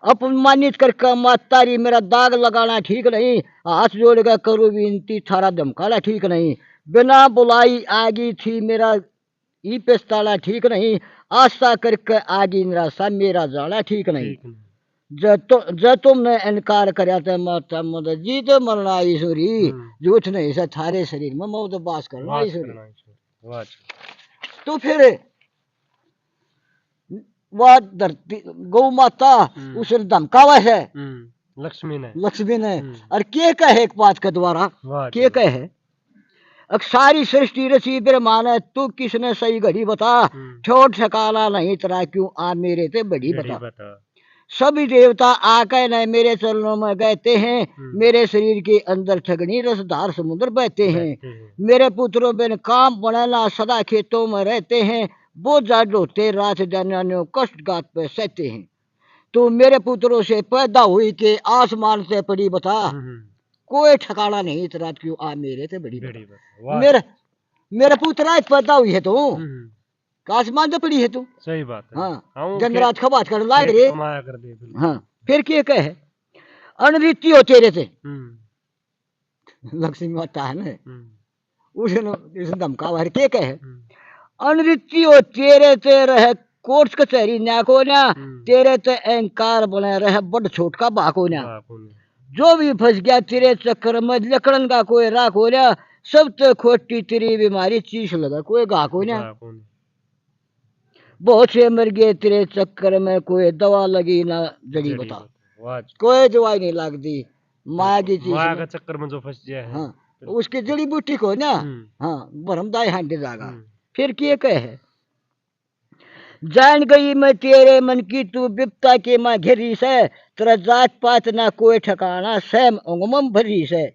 अपमानित करके मातारी मेरा दाग लगाना ठीक नहीं, हाथ जोड़कर करूँ विनती थारा धमकाना ठीक नहीं। बिना बुलाई आगी थी मेरा ई पेस्ताना ठीक नहीं, आशा करके आगी निराशा मेरा जाना ठीक नहीं। जब तुमने इनकार करया तो माता मद जीत मरना आई सूरी, झूठ नहीं सा थारे शरीर में मौत बास करना आई सूरी। तो फिर वह धरती गौ माता उसे धमकावा है लक्ष्मी ने। और के कहे एक बात के द्वारा, के कहे, सारी सृष्टि रची ब्रह्मांड, तू किसने सही घड़ी बता, छोड़ ठकाना नहीं तेरा क्यों आ मेरे ते बड़ी बता। सभी देवता आकर न मेरे चरणों में गहते हैं, मेरे शरीर के अंदर ठगनी रसधार समुद्र बहते हैं। मेरे पुत्रों बिन काम बनाना सदा खेतों में रहते हैं, बोझा ढोते रात जानियों कष्ट गात पे सहते हैं। तो मेरे पुत्रों से पैदा हुई के आसमान से पड़ी बता, कोई ठिकाना नहीं तेरा क्यों आ मेरे ते बड़ी बता। मेरा पुत्र आज पैदा हुई है तो आसमान से पड़ी है तू। सही बात है। हाँ, दिन रात खबात कर लाग रे। हाँ, फिर क्या कहे, अनरीति हो तेरे से लक्ष्मी माता है ना, उसने धमकावा के कहे, अनरीति हो तेरे से रहे कोर्ट कचहरी ना को ना, तेरे ते अहंकार बने रहे बड़ छोट का बाको ना। जो भी फंस गया तेरे चक्कर में लकड़न का कोई राख हो ना, सब तो खोटी तेरी बीमारी चीज लगा कोई गाक हो ना। बहुत से मर गए तेरे चक्कर में, कोई दवा लगी ना जड़ी बता, कोई दवाई नहीं लगती माँ की चीज माँ का चक्कर में जो फंस गया है। हाँ, उसकी जड़ी बूटी को ना, हाँ भरमदाई हांडे जागा। फिर क्या कहे, जान गई मैं तेरे मन की तू विपता के माँ घेरी से, तेरा जात पात ना कोई ठिकाना सैम अंगमम भरी से।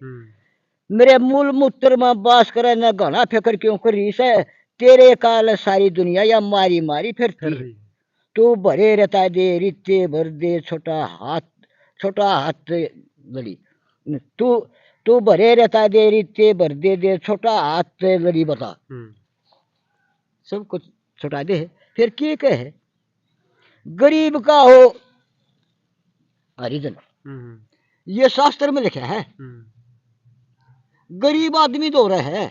मेरे मूल मूत्र में बास करे न घना फिक्र क्यों करी से, तेरे काल सारी दुनिया या मारी मारी फिरती। तू भरे रहता दे रित्ते भर दे छोटा हाथ लड़ी, तू भरे रहता दे रित्ते भर दे छोटा हाथ लड़ी बता। सब कुछ छोटा दे। फिर क्या कहे, गरीब का हो हरिजन, ये शास्त्र में लिखा है। गरीब आदमी तो रहे,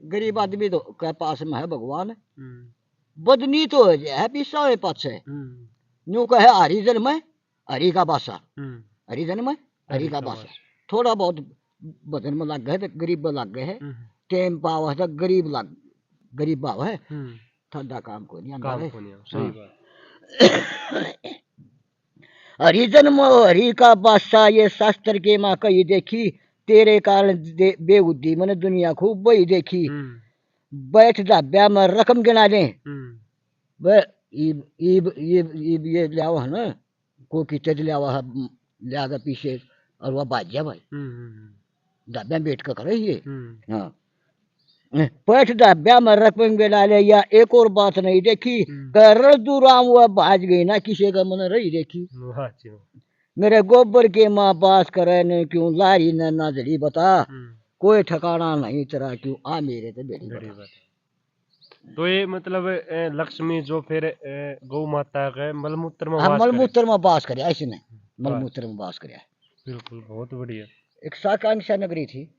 गरीब आदमी तो के पास में है भगवान, बदनी तो है पिसा पास है। न्यू कहे हरिजन में हरि का बासा, हरिजन में हरि का बासा। थोड़ा बहुत बदन में लग गए तो गरीब में लग गए है, टेम पाव है तो गरीब भाव है, ठंडा काम को नहीं। हरि जन्म हरि का बादशाह ये शास्त्र के माँ कही देखी, तेरे कारण बेबुद्धि मन दुनिया खूब बही देखी। बैठ ढाब्या में रकम गिना ले, वह ये लिया है ना, को की लिया हुआ है, लिया गया पीछे और वह बाज्या भाई ढाब्या बैठ कर करे ये। हाँ, पैठ ढाब्या में रकम गिना ले, या एक और बात नहीं देखी, कर दूराम वह भाज गई ना किसी का मन रही देखी। मेरे गोबर के माँ बास करे ने क्यों लारी न ना जड़ी बता, कोई ठिकाना नहीं तेरा क्यों आ मेरे तो बेड़ी बता। तो ये मतलब लक्ष्मी जो फिर गौ माता का मलमूत्र में मलमूत्र में बास करे, ऐसे नहीं मलमूत्र में बास करे। बिल्कुल, बहुत बढ़िया। एक साकांक्षा नगरी थी,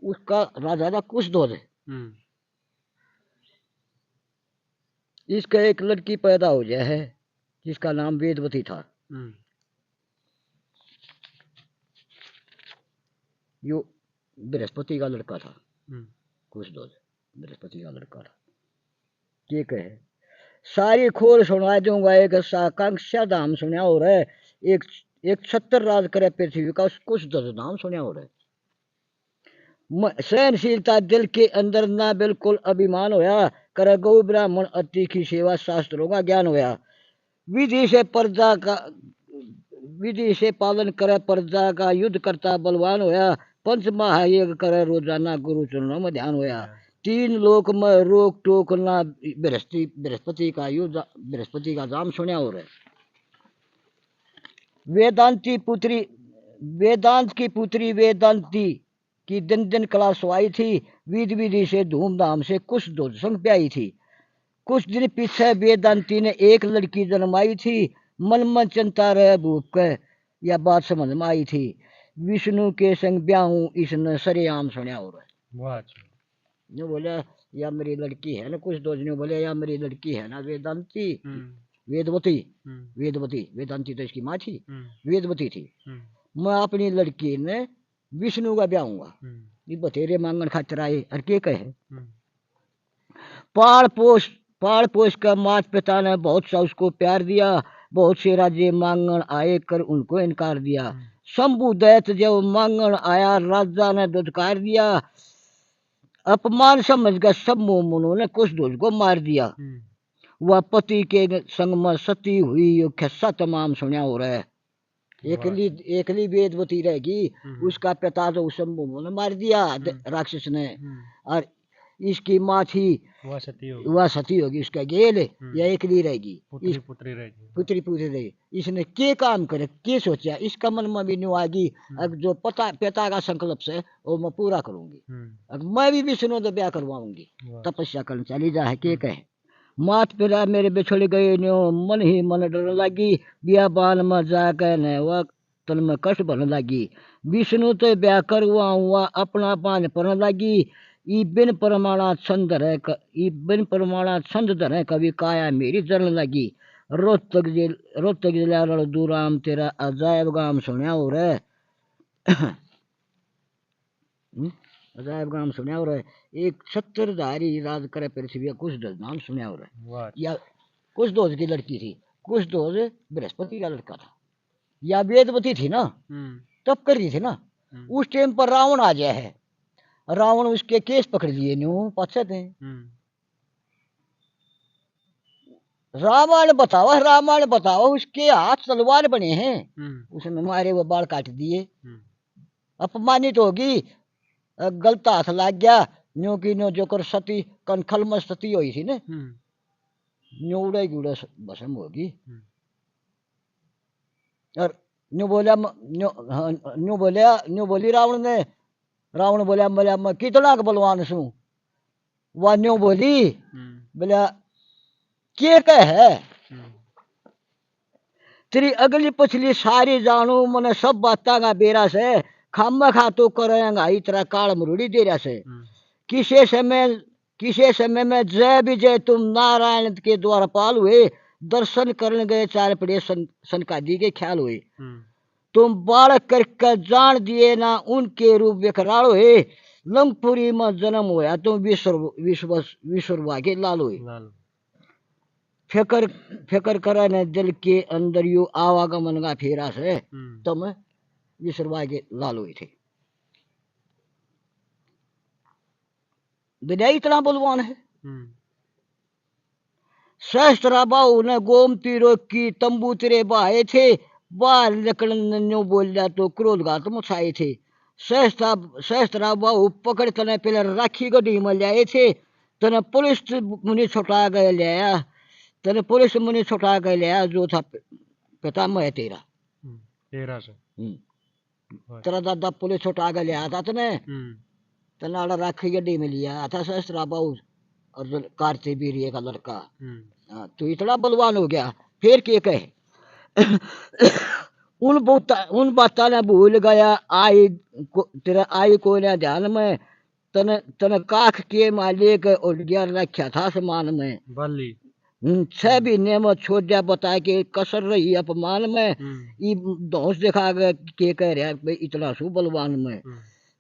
उसका राजा था कुछ दो है। इसका एक लड़की पैदा हो गया है जिसका नाम वेदवती था। यो बृहस्पति का लड़का था, कुछ दो बृहस्पति का लड़का था। ये कहे सारी खोल सुना दूंगा, एक साकांक्षा धाम सुना हो रहा है, एक 70 राज करे पृथ्वी का कुछ दो नाम सुना हो रहा है। सहनशीलता दिल के अंदर ना बिल्कुल अभिमान होया, करे गौ ब्राह्मण अति की सेवा शास्त्रों का ज्ञान होया। विधि से पालन करे प्रजा का, युद्ध करता बलवान होया। पंच महायज्ञ करे रोजाना, गुरु चरणों में ध्यान होया। 3 लोक में रोक टोक ना, बृहस्पति का नाम सुना हो रहा। वेदांत की पुत्री वेदांती की दिन दिन कला सुहाई थी, विधि से धूमधाम से कुछ दो संग प्याई थी। कुछ दिन पीछे वेदांती ने एक लड़की जन्माई थी, मन में चिंता रहे भूप के यह बात समझ में आई थी। विष्णु के संग ब्याहूं इसने सरेआम सुना हो रहा है। जो बोले या मेरी लड़की है ना, कुछ दो जने बोले या मेरी लड़की है ना वेदांती, वेदवती वेदांती तो इसकी माँ थी, वेदवती थी। मैं अपनी लड़की ने विष्णु का ब्याहूंगा, ये बतेरे मांगन खातिर आए। और के कहे पाल पोष का माता पिता ने बहुत सा उसको प्यार दिया, बहुत से राज्य मांगन आए कर उनको इनकार दिया। शंभु दैत जब मांगन आया, राजा ने दुदकार दिया, अपमान समझ कर सब मोमनों ने कुछ दोष को मार दिया। वह पति के संग में सती हुई, यो खस्सा तमाम सुना हो रहा है। एकली वेदवती रहेगी, उसका पिता तो शंभु ने मार दिया राक्षस ने, और इसकी माँ थी वह सती होगी, उसका गेल या एकली रहेगी, पुत्री रहेगी। इसने के काम करे के सोचा, इसका मन में भी नहीं आएगी। अब जो पिता का संकल्प से वो मैं पूरा करूंगी, अब मैं भी विष्णु तो ब्याह करवाऊंगी, तपस्या करने चली जा है। के कहे मात पिता मेरे बिछड़ गए न्यो, मन ही मन डर लगी, बियाबान में जाकर न वह तन में कष्ट भरने लगी। विष्णु तो ब्याह करवा हुआ अपना पान पढ़ने लगी, ई बिन प्रमाणा छंद धरे कभी काया मेरी जलन लगी। रोहतक जिला रणदूराम तेरा अजायब गाम सुना हो रहा अजायब गाम सुना हो रहा है। एक 70धारी राज करे पृथ्वी, कुछ दोष नाम सुना हो रहा है। या कुछ दोष की लड़की थी, कुछ दोष बृहस्पति का लड़का था, या वेदवती थी ना, तब कर रही थी ना। उस टाइम पर रावण आ गया है, रावण उसके केस पकड़ लिए न्यू पछे थे। रामायण बताओ उसके हाथ तलवार बने हैं, उसने मारे वो बाल काट दिए। अपमानित होगी, गलत हाथ लग गया, न्यू की न्यू जो कर सती कनखल में सती हुई थी ना, न्यू उड़े गुड़े भस्म होगी। और न्यू बोली रावण बोला मैं कितना बलवान सू। वह न्यू बोली बोला के है तेरी अगली पछली सारी जानू, मैंने सब बातें का बेरा से खामा खा तो करेंगा इतना काल मरुड़ी दे रहा से। किसे समय में जय विजय तुम नारायण के द्वारा पाल हुए, दर्शन करने गए चार पड़े सनकादि के ख्याल हुए। तुम बालक करके जान दिए ना उनके रूप विकराल हुए, लंगपुरी में जन्म होया तुम विश्ववा के लाल हुए। फेकर फेकर करा ने दिल के अंदर यू आवागमन का फेरा से तम विसरवा के लाल हुई थे। विनय इतना बलवान है। सहस्त्राबाऊ ने गोमती रोकी तंबू तेरे बाहे थे, बाहर निकलने बोलिया तो क्रोधघात मचाए थे। सहस्त्राबाऊ पकड़ तने पहले राखी गड्डी में लाए थे, तने पुलिस मुनि छुटा गए लिया, तने पुलिस मुनि छुटा गए लिया जो था पिता मैं तेरा तेरा से तेरा दादा पुलिस छुटा गए लिया था तने तनाड़ा राखी गड्डी में लिया था सहस्त्राबाऊ और कार्तिक वीर का लड़का। तो इतना बलवान हो गया फिर के कहे उन बातों ने भूल गया आई तेरा आई को ना ध्यान में तन तन काख के मालिक और गया रखा था आसमान में बल्ली 6 महीने में छोड़ दिया बता के कसर रही अपमान में ये दोष दिखा के कह रहा भाई इतना सु बलवान में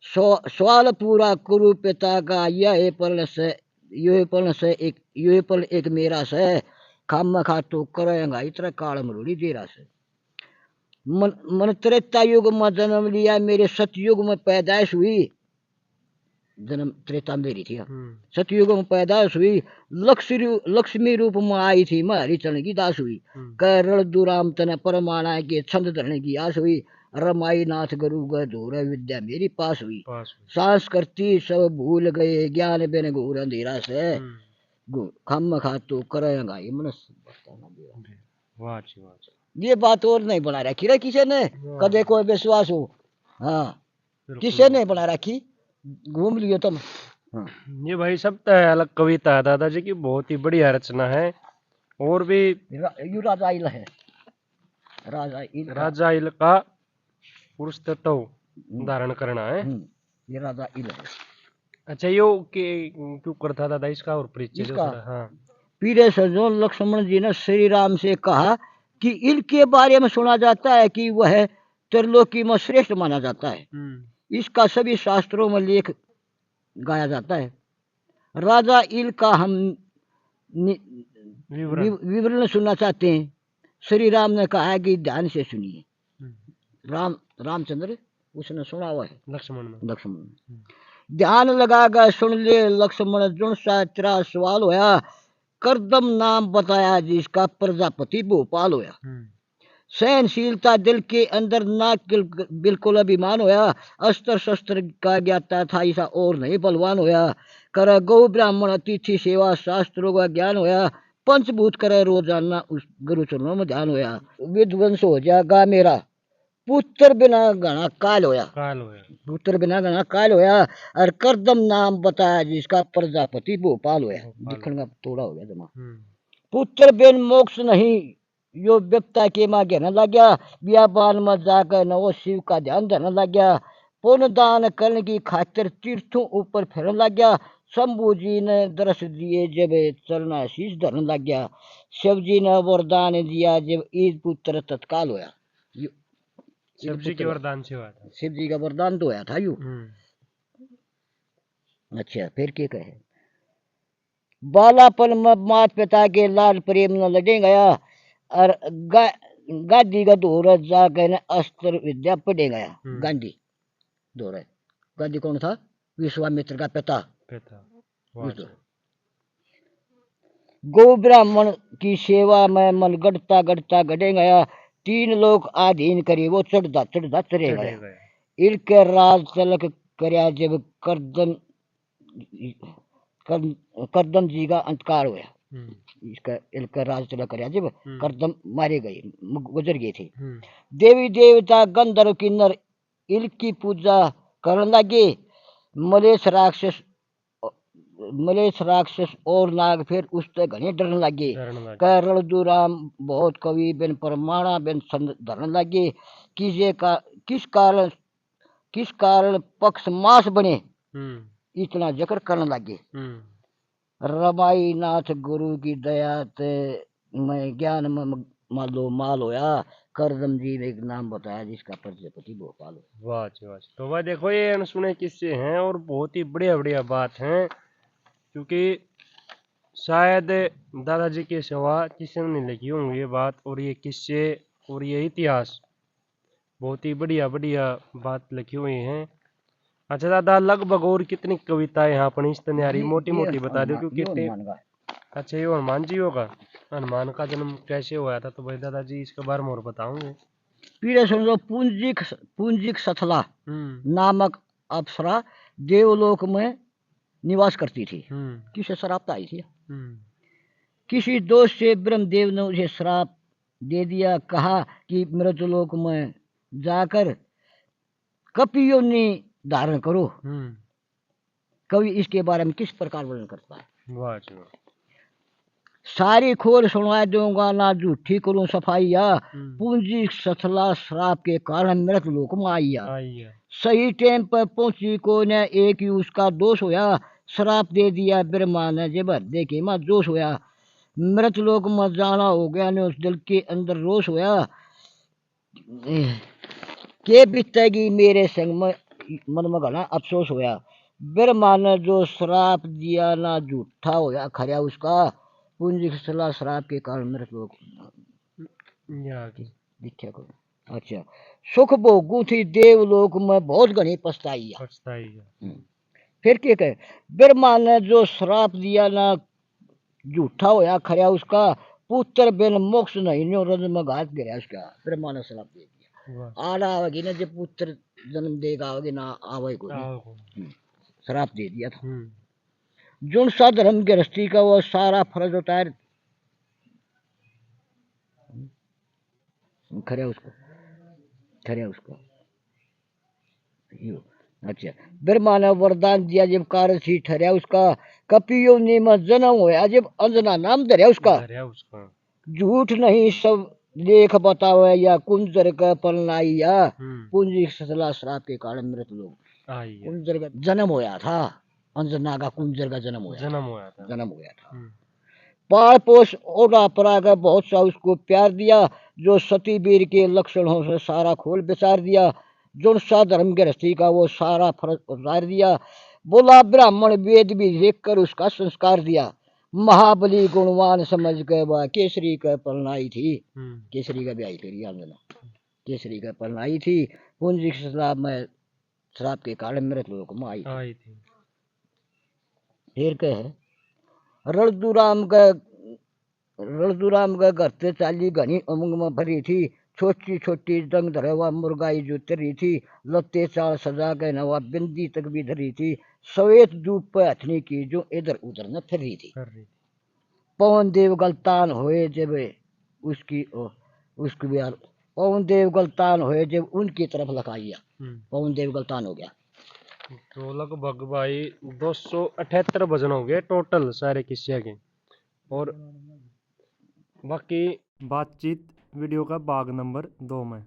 सवाल पूरा कुरु पिता का यह पल एक मेरा से खाम खा तो करेगा इतना काल मरूड़ी देरा से मन त्रेता युग में जन्म लिया मेरे सतयुग में पैदाइश हुई जन्म त्रेता मेरी थी सतयुग में पैदाइश हुई लक्ष्मी रूप में आई थी मारी चरण की दास हुई करण दुराम तन परमाणा के छंद धरने की आस हुई रमाई नाथ गुरु गौर विद्या मेरी पास हुई संस्कृति सब भूल गए ज्ञान बिन घोर अंधेरा से खम खा तो करेगा ये ये बात और नहीं बना रखी रे किसी ने कदे कोई विश्वास हो। हाँ किसी ने बना रखी घूम लियो तुम। ये भाई सब तो अलग कविता है दादाजी की बहुत ही बढ़िया रचना है और भी यू राजा इल है राजा इल का पुरुष तत्व धारण करना है ये राजा इल है। अच्छा यो क्यों करता दादा इसका और परिचय जो हाँ पीरे सज्जन लक्ष्मण जी ने श्री राम से कहा कि इनके बारे में सुना जाता है कि वह त्रिलोकी में श्रेष्ठ माना जाता है, इसका सभी शास्त्रों में लेख गाया जाता है। राजा इल का हम विवरण सुनना चाहते हैं। श्री राम ने कहा है कि ध्यान से सुनिए। रामचंद्र उसने सुना हुआ है लक्ष्मण ध्यान लगाकर सुन ले लक्ष्मण जुन सा तेरा सवाल होया करदम नाम बताया जिसका प्रजापति भोपाल होया सहनशीलता दिल के अंदर ना बिल्कुल अभिमान होया अस्त्र शस्त्र का ज्ञाता था ऐसा और नहीं बलवान होया कर गौ ब्राह्मण अतिथि सेवा शास्त्रों का ज्ञान होया पंचभूत करे रोजाना उस गुरु चरणों में ध्यान होया विध्वंस हो जाएगा मेरा पुत्र बिना घना काल होया पुत्र बिना घना काल होया और करदम नाम बताया जिसका प्रजापति भोपाल होया दिखने का थोड़ा हो गया जमा पुत्र बिन मोक्ष नहीं यो व्यक्ता के माँ कहने लग गया बियाबान में जाकर न वो शिव का ध्यान धरने लग गया पुण्य दान करने की खातिर तीर्थों ऊपर फिरने लग गया शंभू जी ने दर्श दिए जब चलना शीश धरने लग गया शिव जी ने वरदान दिया जब ईद पुत्र तत्काल होया शिव जी के वरदान से हुआ था शिव जी का वरदान तो होया था यू अच्छा फिर क्या कहे बालापन में माता पिता के लाल प्रेम न लगे गया और गांधी का दौर जाकर अस्त्र विद्या पढ़े गया गांधी दौर गांधी कौन था विश्वामित्र का पिता गौ ब्राह्मण की सेवा में मन गढ़ता गढ़ता गढ़े गया 3 लोग आधीन करे वो चढ़ता चढ़े गया इनके राज तलक करया जब करदम जी का अंतकार हुआ इसका इनका राज चला करया जब करदम मारे गए गुजर गए थे देवी देवता गंधर्व किन्नर इनकी पूजा करने लगे मलेश राक्षस और नाग फिर उससे घने डरने लगे करण दुराम बहुत कवि बिन परमाणा बिन धरने लगे किस कारण पक्ष मास बने इतना जिक्र करने लगे रमाई नाथ गुरु की दया ते मैं ज्ञान में माल होया करदम जी ने एक नाम बताया जिसका प्रजापति भोपाल हो। वाह वाह तो भाई देखो ये अनसुने किस्से हैं और बहुत ही बढ़िया बढ़िया बात हैं क्योंकि शायद दादाजी के सिवा किसी ने नहीं लिखी होंगी ये बात और ये किस्से और ये इतिहास बहुत ही बढ़िया बढ़िया बात लिखी हुई है। अच्छा दादा, लगभग और कितनी कविताएं यहाँ पर इस तनियारी मोटी मोटी बता दो क्योंकि अच्छा ये हनुमान जी होगा। हनुमान का जन्म कैसे हुआ था तो भाई दादाजी इसके बारे में और बताओगे। पीड़े समझो पूंजिक सथला नामक अप्सरा देवलोक में निवास करती थी। किसे श्राप आई थी। किसी दोष से ब्रह्मदेव ने उसे श्राप दे दिया, कहा कि मृतलोक में जाकर कपि योनि धारण करो। कवि इसके बारे में किस प्रकार वर्णन करता है। वाह जी वाह। सारी खोल सुनवा दूंगा ना झूठी करूं सफाइया, पूंजी सथला श्राप के कारण मृत लोक में आइया। सही टाइम पर पहुंची को ने एक ही उसका दोष होया, श्राप दे दिया ब्रह्मा ने जब हृदय के मां जोश होया। मृत लोक में जाना हो गया ने उस दिल के अंदर रोष होया, के बीतेगी मेरे संग में मन में घना अफसोस होया। ब्रह्मा ने जो श्राप दिया ना झूठा होया खरा उसका, पूंजी सला श्राप के कारण मृत लोग दिखा को। अच्छा, सुख भोगू थी देवलोक में बहुत घनी पछताई। फिर क्या कहे, ब्रह्मा ने जो श्राप दिया ना झूठा होया खरा उसका, पुत्र बिन मोक्ष नहीं नो रज में घात गिरा उसका। ब्रह्मा ने श्राप दे दिया, आड़ा आवेगी ना जब पुत्र जन्म देगा आवेगी ना आवेगी, श्राप दे दिया था। जो सा धर्म गृहस्थी का वो सारा फर्ज उतार खरे उसको। अच्छा, ब्रह्मा ने वरदान दिया जब कार्य थी ठहरा उसका, कपि योनि में जन्म होया जब अंजना नाम धरा उसका। झूठ नहीं सब लेख बतावे या कुंजर का पलनाइया, पूंजी सला श्राप के कारण मृत लोग। कुंजर का जन्म होया था, अंजना का कुंजर का जन्म हुआ था। पाल पोष ओढ़ा परा का बहुत सा उसको प्यार दिया, जो सती वीर के लक्षणों से सारा खोल विचार दिया। जो सा धर्म गृहस्थी का वो सारा फर्ज उतार दिया, बोला ब्राह्मण वेद भी देख कर उसका संस्कार दिया। महाबली गुणवान समझ के वह केसरी का पलनाई थी। केसरी का ब्याह करी अंजना, केसरी का पलनाई थी। पूंजी श्राप में श्राप के कारण मृत लोक में आई थी। फिर कहे, रणदूराम का घर से चाली घनी उमंग में भरी थी। छोटी छोटी डंग धरवा मुर्गाई जो तरी थी, लत्ते चाल सजा के नवा बिंदी तक भी धरी थी। सवेत धूप पे हथनी की जो इधर उधर न फिर रही थी। पवन देव गलतान होए जब उसकी पवन देव गलतान होए जब उनकी तरफ लखाइया। पवन देव गलतान हो गया। तो लगभग भाई 278 भजन हो गए टोटल सारे किस्से के, और बाकी बातचीत वीडियो का भाग नंबर 2 में।